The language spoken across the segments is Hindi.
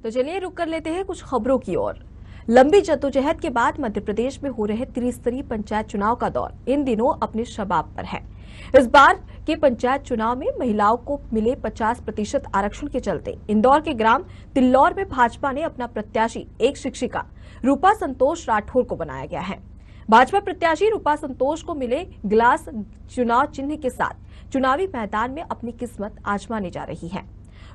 तो चलिए रुक कर लेते हैं कुछ खबरों की ओर। लंबी जद्दोजहद के बाद मध्य प्रदेश में हो रहे त्रिस्तरीय पंचायत चुनाव का दौर इन दिनों अपने शबाब पर है। इस बार के पंचायत चुनाव में महिलाओं को मिले 50% आरक्षण के चलते इंदौर के ग्राम तिल्लौर में भाजपा ने अपना प्रत्याशी एक शिक्षिका रूपा संतोष राठौर को बनाया गया है। भाजपा प्रत्याशी रूपा संतोष को मिले ग्लास चुनाव चिन्ह के साथ चुनावी मैदान में अपनी किस्मत आजमाने जा रही है।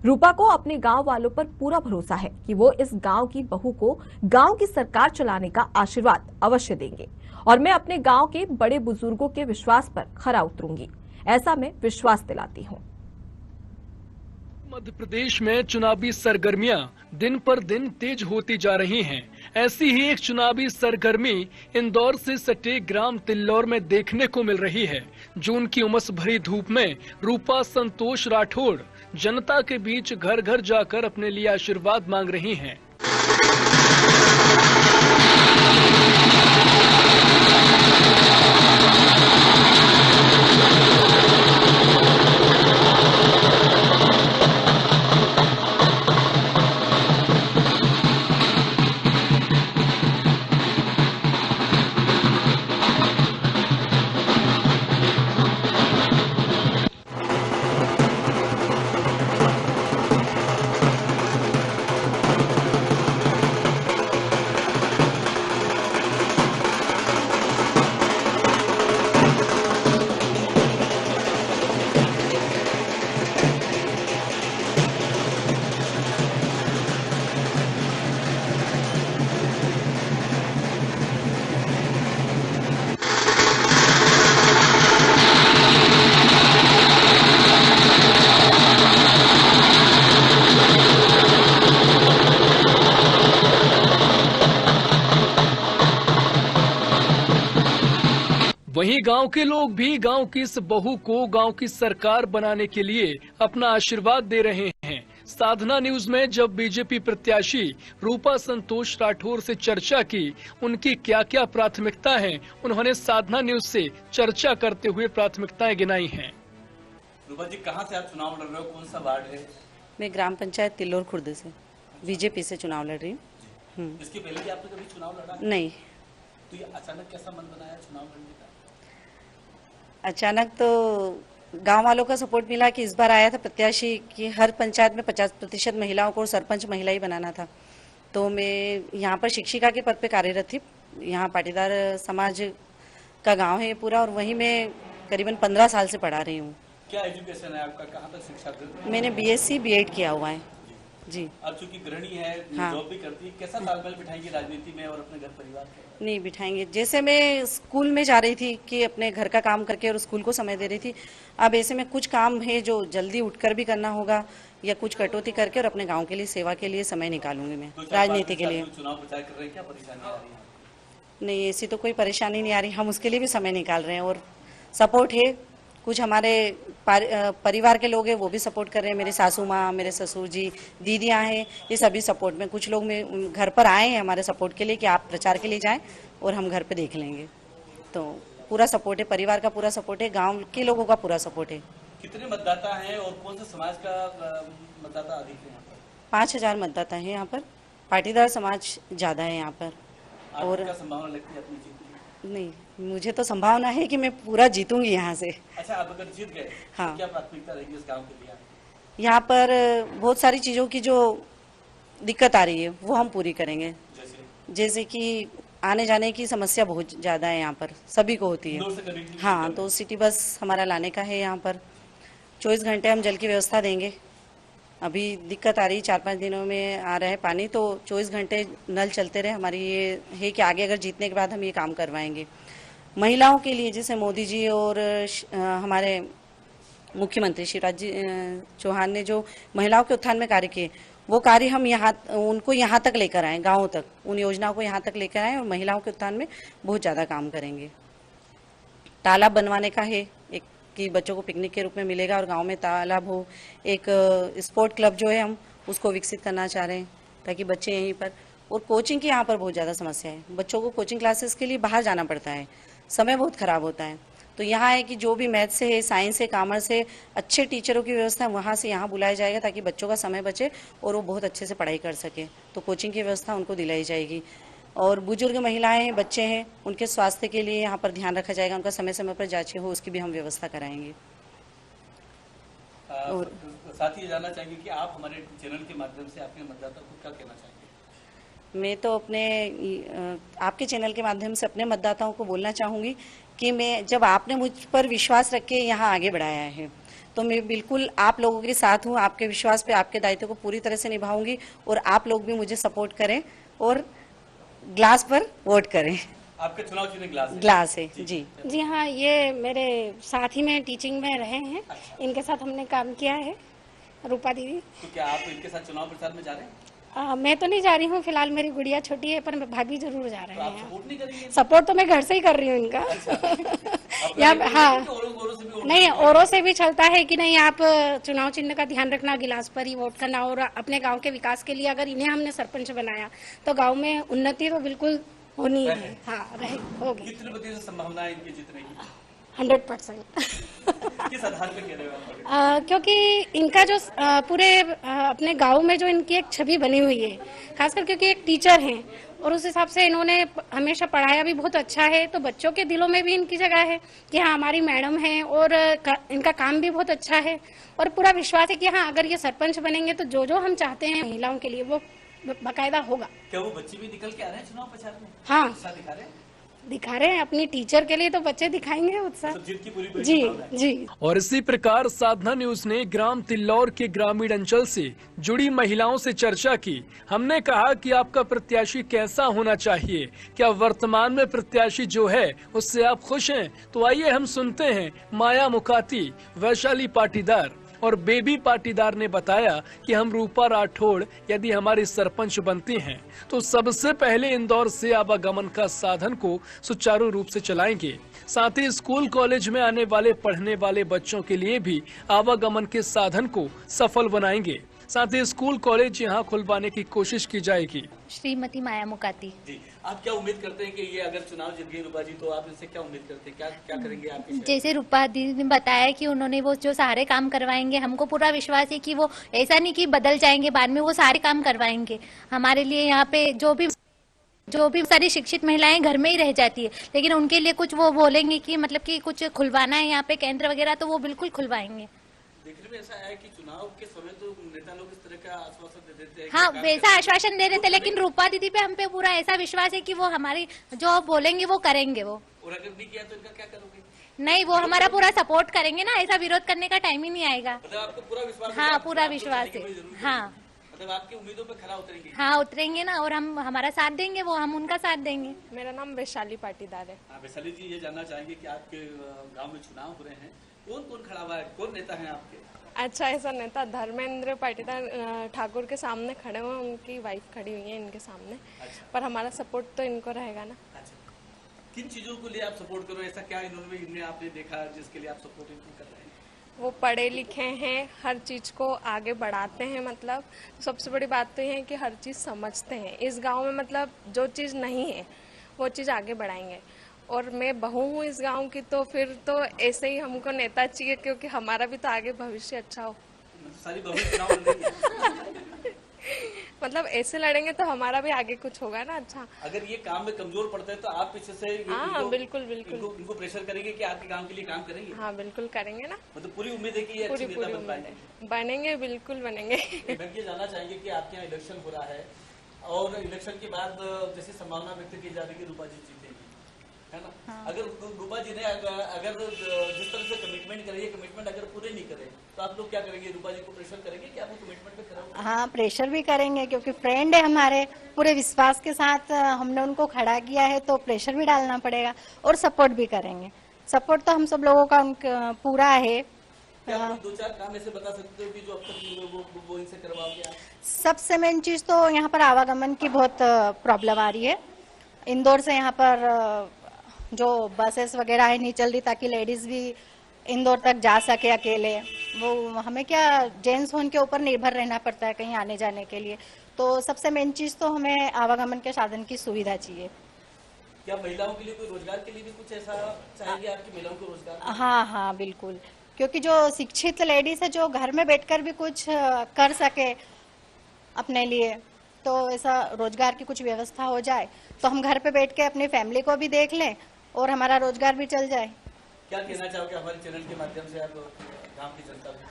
रूपा को अपने गांव वालों पर पूरा भरोसा है कि वो इस गांव की बहू को गांव की सरकार चलाने का आशीर्वाद अवश्य देंगे और मैं अपने गांव के बड़े बुजुर्गों के विश्वास पर खरा उतरूंगी, ऐसा मैं विश्वास दिलाती हूं। मध्य प्रदेश में चुनावी सरगर्मियां दिन पर दिन तेज होती जा रही हैं। ऐसी ही एक चुनावी सरगर्मी इंदौर से सटे ग्राम तिल्लौर में देखने को मिल रही है। जून की उमस भरी धूप में रूपा संतोष राठौर जनता के बीच घर घर जाकर अपने लिए आशीर्वाद मांग रही हैं। वहीं गांव के लोग भी गांव की इस बहू को गांव की सरकार बनाने के लिए अपना आशीर्वाद दे रहे हैं। साधना न्यूज में जब बीजेपी प्रत्याशी रूपा संतोष राठौर से चर्चा की, उनकी क्या क्या प्राथमिकता हैं, उन्होंने साधना न्यूज से चर्चा करते हुए प्राथमिकताएं गिनाई हैं। रूपा जी, कहां से आप चुनाव लड़ रहे हो, कौन सा वार्ड है? मैं ग्राम पंचायत तिल्लौर खुर्द से बीजेपी से चुनाव लड़ रही हूँ। इसके पहले भी आपने कभी चुनाव लड़ा? नहीं। तो ये अचानक कैसा मन बनाया चुनाव लड़ने का? अचानक तो गांव वालों का सपोर्ट मिला कि इस बार आया था प्रत्याशी कि हर पंचायत में 50% महिलाओं को सरपंच महिला ही बनाना था। तो मैं यहाँ पर शिक्षिका के पद पे कार्यरत थी। यहाँ पाटीदार समाज का गांव है पूरा, और वहीं मैं करीबन 15 साल से पढ़ा रही हूँ। क्या एजुकेशन है आपका, कहाँ तक शिक्षा? मैंने BSc B.Ed किया हुआ है जी। आप चूंकि गृहिणी है, हाँ। जॉब भी करती है, कैसा तालमेल बिठाएंगे राजनीति में और अपने घर परिवार का? नहीं बिठाएंगे। जैसे मैं स्कूल में जा रही थी कि अपने घर का काम करके और स्कूल को समय दे रही थी, अब ऐसे में कुछ काम है जो जल्दी उठकर भी करना होगा या कुछ कटौती करके और अपने गांव के लिए सेवा के लिए समय निकालूंगी मैं। तो राजनीति के लिए चुनाव प्रचार कर रहे हैं, क्या परेशानी आ रही है? नहीं, ऐसी तो कोई परेशानी नहीं आ रही। हम उसके लिए भी समय निकाल रहे हैं और सपोर्ट है। कुछ हमारे परिवार के लोग हैं वो भी सपोर्ट कर रहे हैं। मेरे सासू माँ, मेरे ससुर जी, दीदियाँ हैं, ये सभी सपोर्ट में। कुछ लोग में घर पर आए हैं हमारे सपोर्ट के लिए कि आप प्रचार के लिए जाएं और हम घर पे देख लेंगे। तो पूरा सपोर्ट है, परिवार का पूरा सपोर्ट है, गांव के लोगों का पूरा सपोर्ट है। कितने मतदाता हैं और कौन से समाज का मतदाता अधिक है यहाँ पर? 5000 मतदाता है यहाँ पर। पाटीदार समाज ज्यादा है यहाँ पर। और क्या संभावना लगती है अपनी जीत की? नहीं, मुझे तो संभावना है कि मैं पूरा जीतूंगी यहाँ से। अच्छा, आप अगर जीत गए हाँ। तो क्या प्राथमिकता रहेगी इस गांव के लिए? यहाँ पर बहुत सारी चीज़ों की जो दिक्कत आ रही है वो हम पूरी करेंगे। जैसे कि आने जाने की समस्या बहुत ज़्यादा है यहाँ पर, सभी को होती है। हाँ, तो सिटी बस हमारा लाने का है यहाँ पर। 24 घंटे हम जल की व्यवस्था देंगे। अभी दिक्कत आ रही, 4-5 दिनों में आ रहा है पानी, तो 24 घंटे नल चलते रहे। हमारी ये है कि आगे अगर जीतने के बाद हम ये काम करवाएंगे। महिलाओं के लिए जैसे मोदी जी और हमारे मुख्यमंत्री शिवराज जी चौहान ने जो महिलाओं के उत्थान में कार्य किए, वो कार्य हम उनको यहाँ तक लेकर आए, गाँवों तक, उन योजनाओं को यहाँ तक लेकर आए और महिलाओं के उत्थान में बहुत ज़्यादा काम करेंगे। तालाब बनवाने का है एक कि बच्चों को पिकनिक के रूप में मिलेगा और गांव में तालाब हो। एक स्पोर्ट क्लब जो है हम उसको विकसित करना चाह रहे हैं ताकि बच्चे यहीं पर, और कोचिंग की यहाँ पर बहुत ज़्यादा समस्या है। बच्चों को कोचिंग क्लासेस के लिए बाहर जाना पड़ता है, समय बहुत ख़राब होता है। तो यहाँ है कि जो भी मैथ से है, साइंस है, कॉमर्स है, अच्छे टीचरों की व्यवस्था वहाँ से यहाँ बुलाया जाएगा ताकि बच्चों का समय बचे और वो बहुत अच्छे से पढ़ाई कर सके। तो कोचिंग की व्यवस्था उनको दिलाई जाएगी। और बुजुर्ग महिलाएं हैं, बच्चे हैं, उनके स्वास्थ्य के लिए यहाँ पर ध्यान रखा जाएगा, उनका समय समय पर जांचें हो उसकी भी हम व्यवस्था कराएंगे। और साथ ही जानना चाहेंगे कि आप हमारे चैनल के माध्यम से अपने मतदाता को क्या कहना चाहेंगे? मैं तो अपने आपके चैनल के माध्यम से अपने मतदाताओं को बोलना चाहूँगी कि मैं जब आपने मुझ पर विश्वास रख के यहाँ आगे बढ़ाया है तो मैं बिल्कुल आप लोगों के साथ हूँ। आपके विश्वास पे आपके दायित्व को पूरी तरह से निभाऊंगी और आप लोग भी मुझे सपोर्ट करें और ग्लास पर वोट करें। आपके चुनाव चिन्ह ग्लास है जी। जी हाँ, ये मेरे साथी में टीचिंग में रहे हैं। इनके साथ हमने काम किया है, रूपा दीदी। तो क्या आप इनके साथ चुनाव प्रचार में जा रहे हैं? मैं तो नहीं जा रही हूँ फिलहाल, मेरी गुड़िया छोटी है, पर भाभी जरूर जा रहे तो आप हैं। सपोर्ट नहीं करेंगे? सपोर्ट तो मैं घर से ही कर रही हूँ इनका। या हाँ, नहीं औरों से भी चलता है कि नहीं आप चुनाव चिन्ह का ध्यान रखना, गिलास पर ही वोट करना और अपने गांव के विकास के लिए अगर इन्हें हमने सरपंच बनाया तो गांव में उन्नति तो बिल्कुल होनी है। हाँ, होगी। कितने प्रतिशत संभावना है इनके जीतने की? 100%। किस आधार पे कह रहे हो आप? क्योंकि इनका जो पूरे अपने गांव में जो इनकी एक छवि बनी हुई है, खासकर क्योंकि एक टीचर हैं और उस हिसाब से इन्होंने हमेशा पढ़ाया भी बहुत अच्छा है, तो बच्चों के दिलों में भी इनकी जगह है कि हाँ हमारी मैडम है और इनका काम भी बहुत अच्छा है और पूरा विश्वास है कि हाँ अगर ये सरपंच बनेंगे तो जो जो हम चाहते हैं महिलाओं के लिए वो बाकायदा होगा। क्या वो बच्चे भी निकल के आ रहे हैं चुनाव प्रचार में? हाँ, उत्साह दिखा रहे हैं? दिखा रहे हैं अपनी टीचर के लिए, तो बच्चे दिखाएंगे उत्साह। जीत की पूरी जी जी। और इसी प्रकार साधना न्यूज ने ग्राम तिल्लौर के ग्रामीण अंचल से जुड़ी महिलाओं से चर्चा की। हमने कहा कि आपका प्रत्याशी कैसा होना चाहिए, क्या वर्तमान में प्रत्याशी जो है उससे आप खुश हैं? तो आइए हम सुनते हैं माया मुकाती, वैशाली पाटीदार और बेबी पाटीदार ने बताया कि हम रूपा राठौड़ यदि हमारी सरपंच बनती हैं तो सबसे पहले इंदौर से आवागमन का साधन को सुचारू रूप से चलाएंगे। साथ ही स्कूल कॉलेज में आने वाले पढ़ने वाले बच्चों के लिए भी आवागमन के साधन को सफल बनाएंगे। साथ ही स्कूल कॉलेज यहाँ खुलवाने की कोशिश की जाएगी। श्रीमती माया मुकाती जी, आप क्या उम्मीद करते हैं कि ये अगर चुनाव जीत गई रूपा जी तो आप इनसे क्या उम्मीद करते हैं, क्या करेंगे आपके शहर? जैसे रूपा दीदी ने बताया कि उन्होंने वो जो सारे काम करवाएंगे, हमको पूरा विश्वास है कि वो ऐसा नहीं कि बदल जाएंगे बाद में, वो सारे काम करवाएंगे हमारे लिए। यहाँ पे जो भी सारी शिक्षित महिलाएं घर में ही रह जाती है, लेकिन उनके लिए कुछ वो बोलेंगे कि मतलब कि कुछ खुलवाना है यहाँ पे केंद्र वगैरह, तो वो बिल्कुल खुलवाएंगे। देखने में ऐसा है कि चुनाव के समय तो नेता लोग इस तरह का आश्वासन दे देते हैं। हाँ, वैसा आश्वासन दे देते, लेकिन रूपा दीदी पे हम पे पूरा ऐसा विश्वास है कि वो हमारी जो बोलेंगे वो करेंगे वो। और अगर नहीं किया तो इनका क्या करोगे? नहीं, वो हमारा पूरा सपोर्ट करेंगे ना, ऐसा विरोध करने का टाइम ही नहीं आएगा। मतलब आपको पूरा विश्वास है? हाँ, आप पूरा चुनाव विश्वास जीतने है। की जरूर हाँ, मतलब आपकी उम्मीदों पे खरा उतरेंगे? हाँ उतरेंगे ना, और हम हमारा साथ देंगे, वो हम उनका साथ देंगे। मेरा नाम वैशाली पाटीदार है। हाँ, वैशाली जी, ये जानना चाहेंगे कि आपके गांव में चुनाव हो रहे हैं, कौन कौन खड़ा हुआ है, कौन नेता है आपके? अच्छा, ऐसा नेता धर्मेंद्र पाटीदार ठाकुर के सामने खड़े हुए, उनकी वाइफ खड़ी हुई है इनके सामने। अच्छा। पर हमारा सपोर्ट तो इनको रहेगा ना। अच्छा, किन चीजों को लिए आप सपोर्ट करो? ऐसा क्या इनमें आपने देखा जिसके लिए आप सपोर्ट इनको कर रहे हैं? वो पढ़े लिखे हैं, हर चीज़ को आगे बढ़ाते हैं। मतलब सबसे बड़ी बात तो ये है कि हर चीज़ समझते हैं। इस गांव में मतलब जो चीज़ नहीं है वो चीज़ आगे बढ़ाएंगे। और मैं बहू हूँ इस गांव की, तो फिर तो ऐसे ही हमको नेता चाहिए, क्योंकि हमारा भी तो आगे भविष्य अच्छा हो। सारी बहू चुनाव लड़ेंगी? मतलब ऐसे लड़ेंगे तो हमारा भी आगे कुछ होगा ना। अच्छा, अगर ये काम में कमजोर पड़ते हैं तो आप पीछे से हाँ बिल्कुल बिल्कुल इनको प्रेशर करेंगे कि आपके काम के लिए काम करेंगे? हाँ बिल्कुल करेंगे ना। मतलब पूरी उम्मीद है कि ये अच्छे नेता बन पाएंगे? बनेंगे, बिल्कुल बनेंगे। मैं ये जानना चाहेंगे कि आपके यहाँ इलेक्शन हो रहा है और इलेक्शन के बाद जैसी संभावना व्यक्त की जा रही है रूपा जी जीतेगी, है ना? हाँ। अगर रूपा जी ने अगर जिस तरह से कमिटमेंट करी है, कमिटमेंट अगर पूरे नहीं करे तो आप लोग क्या करेंगे? रूपा जी को प्रेशर करेंगे कि आपको कमिटमेंट पे खड़ा होगा? हाँ, प्रेशर भी करेंगे क्योंकि फ्रेंड है हमारे, पूरे विश्वास के साथ हमने उनको खड़ा किया है, तो प्रेशर भी डालना पड़ेगा और सपोर्ट भी करेंगे। सपोर्ट तो हम सब लोगों का उनका पूरा है। क्या आप दो चार काम ऐसे बता सकते हो कि जो अब तक वो इनसे करवाओगे आप? सबसे मेन चीज तो यहाँ पर आवागमन की बहुत प्रॉब्लम आ रही है। इंदौर से यहाँ पर जो बसेस वगैरह है नहीं चल रही, ताकि लेडीज भी इंदौर तक जा सके अकेले। वो हमें क्या जेंट्स उनके ऊपर निर्भर रहना पड़ता है कहीं आने जाने के लिए। तो सबसे मेन चीज तो हमें आवागमन के साधन की सुविधा चाहिए। क्या महिलाओं के लिए कोई रोजगार के लिए भी कुछ ऐसा चाहेंगे आपकी महिलाओं को रोजगार? हाँ हाँ बिल्कुल, क्योंकि जो शिक्षित लेडीज है जो घर में बैठकर भी कुछ कर सके अपने लिए, तो ऐसा रोजगार की कुछ व्यवस्था हो जाए तो हम घर पे बैठ के अपनी फैमिली को भी देख लें और हमारा रोजगार भी चल जाए। क्या कहना चाहोगे हमारे चैनल के माध्यम से आप गांव की जनता को?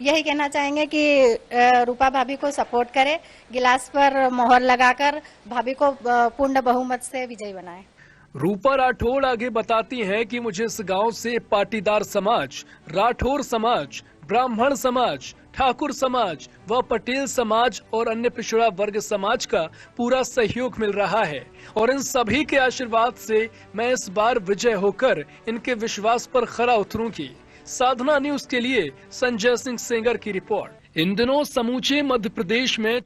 यही कहना चाहेंगे कि रूपा भाभी को सपोर्ट करे, गिलास पर मोहर लगाकर भाभी को पूर्ण बहुमत से विजयी बनाए। रूपा राठौड़ आगे बताती हैं कि मुझे इस गांव से पाटीदार समाज, राठौर समाज, ब्राह्मण समाज, ठाकुर समाज व पटेल समाज और अन्य पिछड़ा वर्ग समाज का पूरा सहयोग मिल रहा है और इन सभी के आशीर्वाद से मैं इस बार विजय होकर इनके विश्वास पर खरा उतरूंगी। साधना न्यूज के लिए संजय सिंह सेंगर की रिपोर्ट। इन दिनों समूचे मध्य प्रदेश में